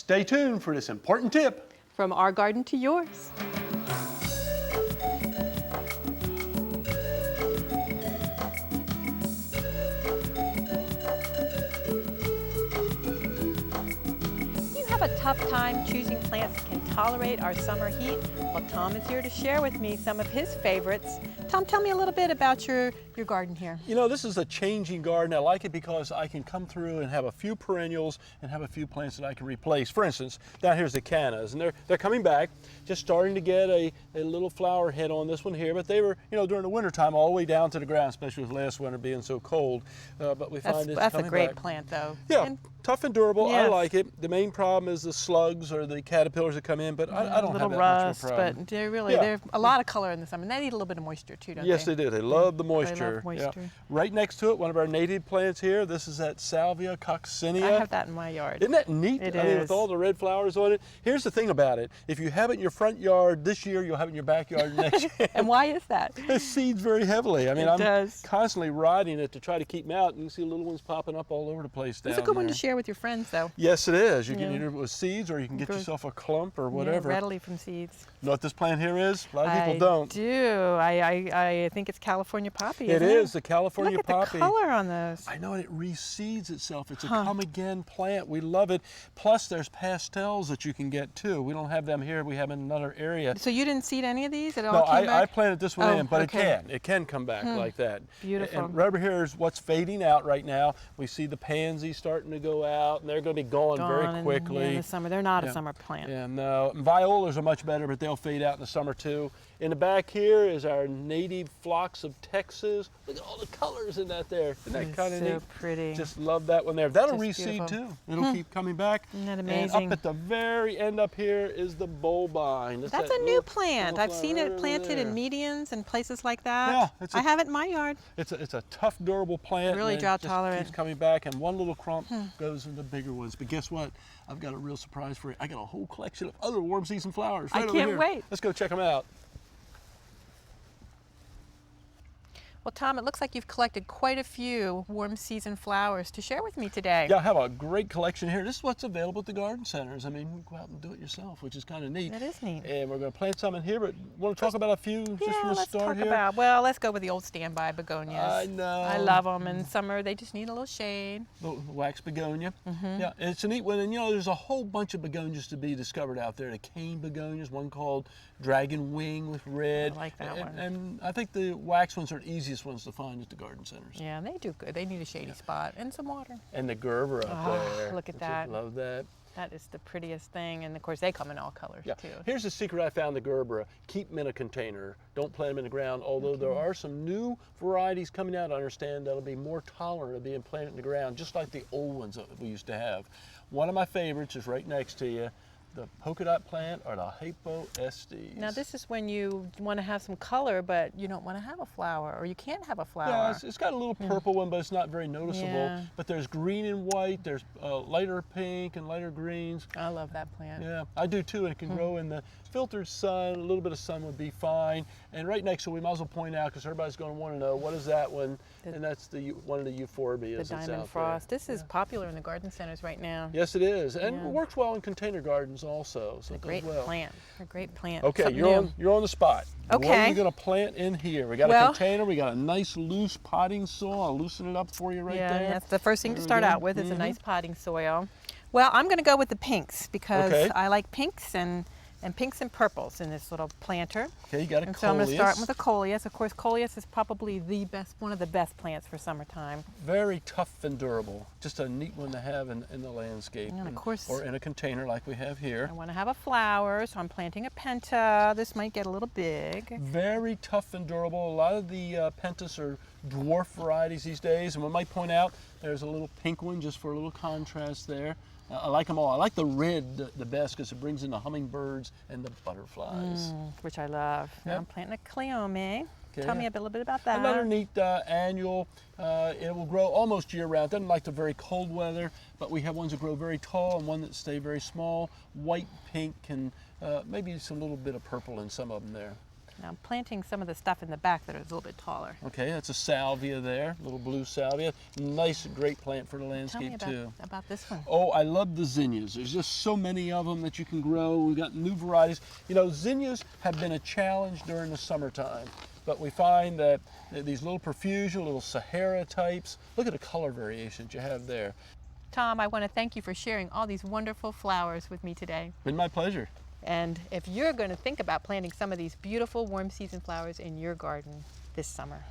Stay tuned for this important tip. From our garden to yours. Have a tough time choosing plants that can tolerate our summer heat? Well, Tom is here to share with me some of his favorites. Tom, tell me a little bit about your garden here. You know, this is a changing garden. I like it because I can come through and have a few perennials and have a few plants that I can replace. For instance, down here's the Cannas, and they're coming back, just starting to get a little flower head on this one here, but they were, you know, during the winter time all the way down to the ground, especially with last winter being so cold. But we find that's coming a great back. plant, though. Yeah. And tough and durable. yes. I like it. The main problem is the slugs or the caterpillars that come in, but I don't have that rust, much of a problem. but they're a lot of color in the summer. And they need a little bit of moisture too, don't Yes, they? they do. They love the moisture. They love moisture. Yeah. Right next to it, one of our native plants here. This is that Salvia Coccinea. I have that in my yard. Isn't that neat? It I mean, is. with all the red flowers on it. Here's the thing about it. If you have it in your front yard this year, you'll have it in your backyard next year. And why is that? It seeds very heavily. I mean, It I'm does. constantly riding it to try to keep them out. You can see little ones popping up all over the place down It's a good there. one to share with your friends, though. Yes, it is. You can Yeah. either with seeds or you can get Good. yourself a clump or whatever. Yeah, readily from seeds. You know what this plant here is? A lot of people don't. I do. I think it's California poppy. It isn't is the California Look at poppy. the color on those. I know, and it reseeds itself. It's a come again plant. We love it. Plus, there's pastels that you can get too. We don't have them here. We have in another area. So you didn't seed any of these? It all No, came I back? planted this one Oh, in, but okay. it can come back like that. Beautiful. And right over here is what's fading out right now. We see the pansies starting to go out, and they're going to be gone very quickly. In the summer. They're not a summer plant. Yeah, no. Violas are much better, but they'll fade out in the summer too. In the back here is our native phlox of Texas. Look at all the colors in that there. Isn't that kind of so neat? pretty. Just love that one there. That'll Just reseed beautiful. too. It'll keep coming back. Isn't that And amazing? up at the very end up here is the bulbine. That's a new plant. I've seen it planted in medians and places like that. Yeah, I have it in my yard. It's a tough, durable plant. Really and it drought just tolerant. keeps coming back, and one little clump goes into bigger ones. But guess what? I've got a real surprise for you. I got a whole collection of other warm season flowers right I over can't here. wait. Let's go check them out. Well, Tom, it looks like you've collected quite a few warm season flowers to share with me today. Yeah, I have a great collection here. This is what's available at the garden centers. I mean, you can go out and do it yourself, which is kind of neat. That is neat. And we're going to plant some in here, but want to talk about a few just Yeah, from the let's start talk here? about, well, let's go with the old standby begonias. I know. I love them. In summer, they just need a little shade. The wax begonia. Yeah, it's a neat one. And you know, there's a whole bunch of begonias to be discovered out there. The cane begonias, one called dragon wing with red. I like that one. And I think the wax ones are the easiest ones to find at the garden centers. Yeah, they do good. They need a shady spot and some water. And the Gerbera up there. Look at I that. love that. That is the prettiest thing. And of course, they come in all colors Yeah. too. Here's the secret I found the Gerbera. Keep them in a container. Don't plant them in the ground. Although there are some new varieties coming out, I understand, that'll be more tolerant of being planted in the ground, just like the old ones that we used to have. One of my favorites is right next to you. The polka dot plant or the Hypoestes. Now this is when you want to have some color, but you don't want to have a flower, or you can't have a flower. Yeah, it's got a little purple one, but it's not very noticeable. Yeah. But there's green and white, there's lighter pink and lighter greens. I love that plant. Yeah, I do too, and it can grow in the filtered sun. A little bit of sun would be fine. And right next to it, we might as well point out, because everybody's going to want to know, what is that one? And that's one of the euphorbias The that's diamond out frost. there. This is popular in the garden centers right now. Yes, it is, and Yeah. it works well in container gardens also. So A it great does well. plant. A great plant. Okay, Something you're on the spot. What are Okay. you going to plant in here? We got a Well- container. We got a nice loose potting soil. I'll loosen it up for you right yeah, there. that's the first thing to There we start go. out with is a nice potting soil. Well, I'm going to go with the pinks because Okay. I like pinks and pinks and purples in this little planter. Okay, you got a And so I'm going to start coleus. with a coleus. Of course, coleus is probably one of the best plants for summertime. Very tough and durable. Just a neat one to have in the landscape. And of course- or in a container like we have here. I want to have a flower, so I'm planting a penta. This might get a little big. Very tough and durable. A lot of the pentas are dwarf varieties these days, and we might point out there's a little pink one just for a little contrast there. I like them all. I like the red the best because it brings in the hummingbirds and the butterflies. Which I love. Now Yep. I'm planting a cleome. Okay. Tell me a little bit about that. Another neat annual. It will grow almost year-round. Doesn't like the very cold weather, but we have ones that grow very tall and one that stay very small. White, pink, and maybe some little bit of purple in some of them there. Now I'm planting some of the stuff in the back that is a little bit taller. Okay, that's a salvia there, little blue salvia. Nice, great plant for the landscape Tell me too. about this one. Oh, I love the zinnias. There's just so many of them that you can grow. We've got new varieties. You know, zinnias have been a challenge during the summertime, but we find that these little profusion, little Sahara types, look at the color variations you have there. Tom, I want to thank you for sharing all these wonderful flowers with me today. Been my pleasure. And if you're going to think about planting some of these beautiful warm season flowers in your garden this summer.